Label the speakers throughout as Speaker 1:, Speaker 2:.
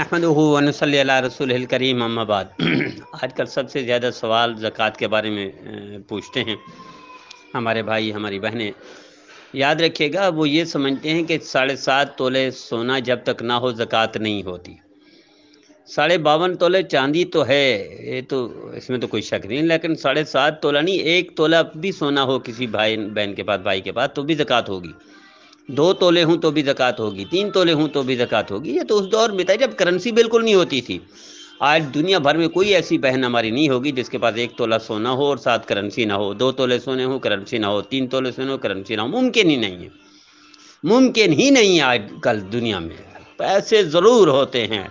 Speaker 1: नहमदुहु व नसल्ली अला रसूलिल करीम अम्मा बाद। आज कल सबसे ज़्यादा सवाल ज़कात के बारे में पूछते हैं हमारे भाई हमारी बहनें। याद रखिएगा, वो ये समझते हैं कि 7.5 तोले सोना जब तक ना हो ज़कात नहीं होती। 52.5 तोले चांदी तो है, ये तो इसमें तो कोई शक नहीं, लेकिन 7.5 तोला नहीं, 1 तोला भी सोना हो किसी भाई बहन के पास, भाई के पास, तो भी ज़कात होगी। 2 तोले हूँ तो भी ज़कात होगी, 3 तोले हूँ तो भी ज़कात होगी। ये तो उस दौर में था जब करेंसी बिल्कुल नहीं होती थी। आज दुनिया भर में कोई ऐसी बहन हमारी नहीं होगी जिसके पास 1 तोला सोना हो और साथ करेंसी ना हो, 2 तोले सोने हो करेंसी ना हो, 3 तोले सोने हो करेंसी ना हो। मुमकिन ही नहीं है, मुमकिन ही नहीं है। आज कल दुनिया में पैसे ज़रूर होते हैं।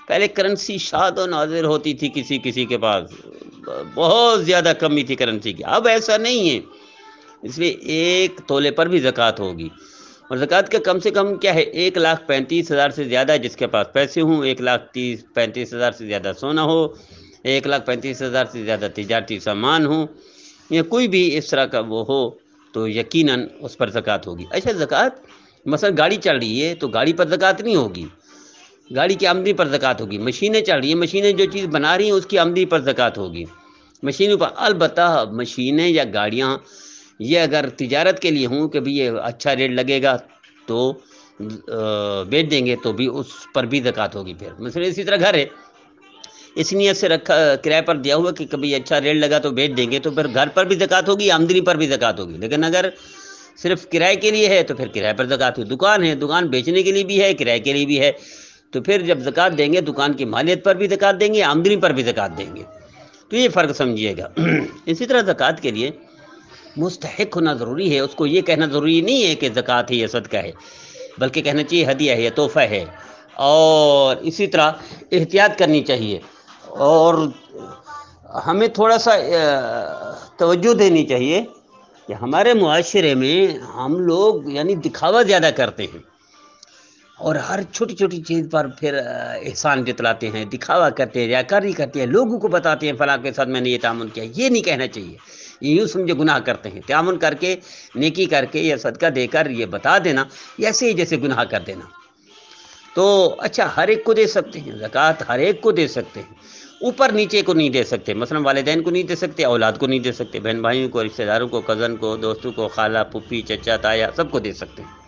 Speaker 1: पहले करेंसी शाद और नाज़िर होती थी, किसी किसी के पास बहुत ज़्यादा कमी थी करेंसी की। अब ऐसा नहीं है, इसलिए 1 तोले पर भी ज़कात होगी। और ज़कात का कम से कम क्या है, 1,35,000 से ज़्यादा जिसके पास पैसे हों, 1,35,000 से ज़्यादा सोना हो, 1,35,000 से ज़्यादा तिजारती सामान हो, या कोई भी इस तरह का वो हो, तो यकीनन उस पर ज़कात होगी। अच्छा, ज़कात मसलन गाड़ी चल रही है तो गाड़ी पर ज़कात नहीं होगी, गाड़ी की आमदनी पर ज़कात होगी। मशीनें चल रही हैं, मशीनें जो चीज़ बना रही हैं उसकी आमदनी पर ज़कात होगी, मशीनों पर। अलबत्ता मशीनें या गाड़ियाँ ये अगर तिजारत के लिए हों कि भाई ये अच्छा रेट लगेगा तो बेच देंगे, तो भी उस पर भी ज़कात होगी। फिर मतलब इसी तरह घर है, इस नियत से रखा किराए पर दिया हुआ कि कभी अच्छा रेट लगा तो बेच देंगे, तो फिर घर पर भी ज़कात होगी, आमदनी पर भी ज़कात होगी। लेकिन अगर सिर्फ किराए के लिए है तो फिर किराए पर ज़कात होगी। दुकान है, दुकान बेचने के लिए भी है, किराए के लिए भी है, तो फिर जब ज़कात देंगे दुकान की मालियत पर भी ज़कात देंगे, आमदनी पर भी ज़कात देंगे। तो ये फ़र्क समझिएगा। इसी तरह ज़कात के लिए मुस्तहिक होना ज़रूरी है। उसको ये कहना ज़रूरी नहीं है कि ज़कात है या सदका है, बल्कि कहना चाहिए हदिया है या तोहफ़ा है। और इसी तरह एहतियात करनी चाहिए और हमें थोड़ा सा तवज्जो देनी चाहिए कि हमारे मुआशरे में हम लोग यानी दिखावा ज़्यादा करते हैं और हर छोटी छोटी चीज़ पर फिर एहसान जतलाते हैं, दिखावा करते हैं, रियाकारी करते हैं, लोगों को बताते हैं फलां के साथ मैंने ये तामुन किया। ये नहीं कहना चाहिए, ये यूँ समझे गुनाह करते हैं। तामुन करके, नेकी करके या सदका देकर ये बता देना, ऐसे ही जैसे गुनाह कर देना। तो अच्छा, हर एक को दे सकते हैं ज़कात, हर एक को दे सकते हैं, ऊपर नीचे को नहीं दे सकते। मसलन वालिदैन को नहीं दे सकते, औलाद को नहीं दे सकते, बहन भाइयों को, रिश्तेदारों को, कज़न को, दोस्तों को, खाला पुप्पी चचा ताया सबको दे सकते हैं।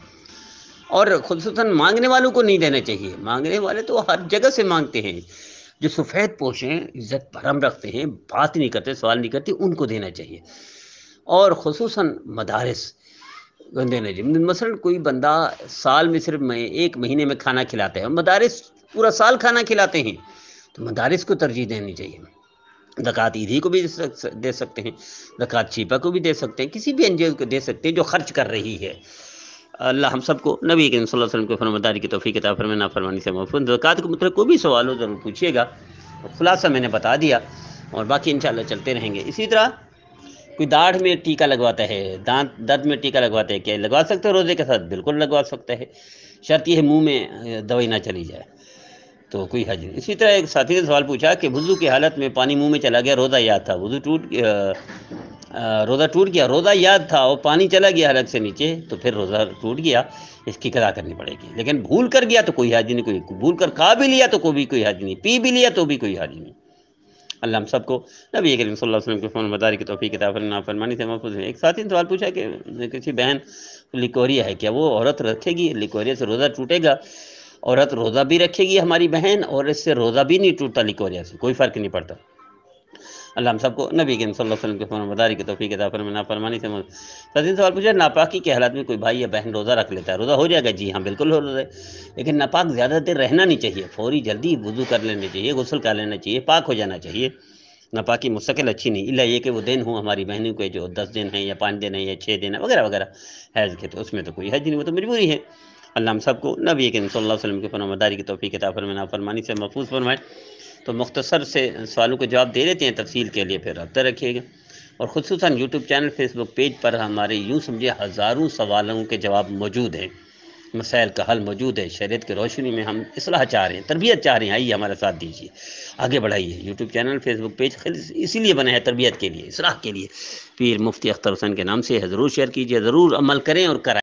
Speaker 1: और खुसूसन मांगने वालों को नहीं देना चाहिए। मांगने वाले तो हर जगह से मांगते हैं, जो सफ़ेद पोश हैं, इज़्ज़त भरम रखते हैं, बात नहीं करते, सवाल नहीं करते, उनको देना चाहिए। और खुसूसन मदारिस देना चाहिए। मसलन कोई बंदा साल में सिर्फ 1 महीने में खाना खिलाता है, मदारिस पूरा साल खाना खिलाते हैं, तो मदारिस को तरजीह देनी चाहिए। ज़कात ईदी को भी दे सकते हैं, ज़कात शीपा को भी दे सकते हैं, किसी भी एनजीओ को दे सकते हैं जो खर्च कर रही है। अल्लाह हम सबको नबी करीम सल्लल्लाहु अलैहि वसल्लम की फरमाबरदारी की तौफीक अता फरमाए, नाफरमानी से महफूज। ज़कात के मतलब कोई भी सवाल हो ज़रूर पूछिएगा, खुलासा मैंने बता दिया और बाकी इंशाअल्लाह चलते रहेंगे। इसी तरह कोई दाढ़ में टीका लगवाता है, दांत दर्द में टीका लगवाता है, क्या लगवा सकते हो रोज़े के साथ? बिल्कुल लगवा सकता है, शर्त यह है मुँह में दवाई ना चली जाए, तो कोई हर्ज नहीं। इसी तरह एक साथी ने सवाल पूछा कि वुज़ू की हालत में पानी मुंह में चला गया, रोज़ा याद था, रोज़ा टूट गया, रोज़ा याद था और पानी चला गया हलक से नीचे, तो फिर रोज़ा टूट गया, इसकी कज़ा करनी पड़ेगी। लेकिन भूल कर गया तो कोई हर्ज नहीं, कोई भूल कर खा भी लिया तो कोई हर्ज नहीं, पी भी लिया तो भी कोई हर्ज नहीं। अल्लाह हम सबको नबी करीम सल्लल्लाहु अलैहि वसल्लम के फरमाबरदारी की तौफीक अता फरमाए, नाफरमानी से महफूज है। एक साथी ने सवाल पूछा कि किसी बहन लिकोरिया है, क्या वो औरत रखेगी? लिकोरिया से रोज़ा टूटेगा? औरत रोज़ा भी रखेगी हमारी बहन, और इससे रोज़ा भी नहीं टूटता, लिकोरिया से कोई फ़र्क नहीं पड़ता। अल्लाह हम सबको नबी करीम सल्लल्लाहु अलैहि वसल्लम के फरमाबरदारी की तौफीक अता फरमाए, नाफरमानी से साथी सवाल पूछा, नापाकी के हालात में कोई भाई या बहन रोज़ा रख लेता है, रोज़ा हो जाएगा? जी हाँ, बिल्कुल हो जाए, लेकिन नापाक ज़्यादा देर रहना नहीं चाहिए, फौरी जल्दी वुज़ू कर लेना चाहिए, गुस्ल कर लेना चाहिए, पाक हो जाना चाहिए। नापाकी मुस्तकिल अच्छी नहीं, इल्ला ये कि वो दिन हो हमारी बहनों के जो 10 दिन हैं या 5 दिन हैं या 6 दिन है वगैरह वगैरह हैज़ के, तो उसमें तो कोई हज नहीं, वो तो मजबूरी है। अल्लाह हम सबको नबी करीम सल्लल्लाहु अलैहि वसल्लम की फरमाबरदारी की तौफीक अता फरमाए, नाफरमानी से महफूज फरमाए। तो मुख्तसर से सवालों के जवाब दे देते हैं, तफसील के लिए फिर रब्ता रखिएगा। और ख़ुसूसन यूट्यूब चैनल, फेसबुक पेज पर हमारे यूँ समझिए हज़ारों सवालों के जवाब मौजूद हैं, मसाइल का हल मौजूद है। शरीयत की रोशनी में हम इस्लाह चाह रहे हैं, तरबियत चाह रहे हैं, आइए हमारा साथ दीजिए, आगे बढ़ाइए। यूट्यूब चैनल, फेसबुक पेज इसीलिए बना है, तरबियत के लिए, इस्लाह के लिए। पीर मुफ्ती अख्तर हुसैन के नाम से है, ज़रूर शेयर कीजिए, ज़रूर अमल करें और कराएं।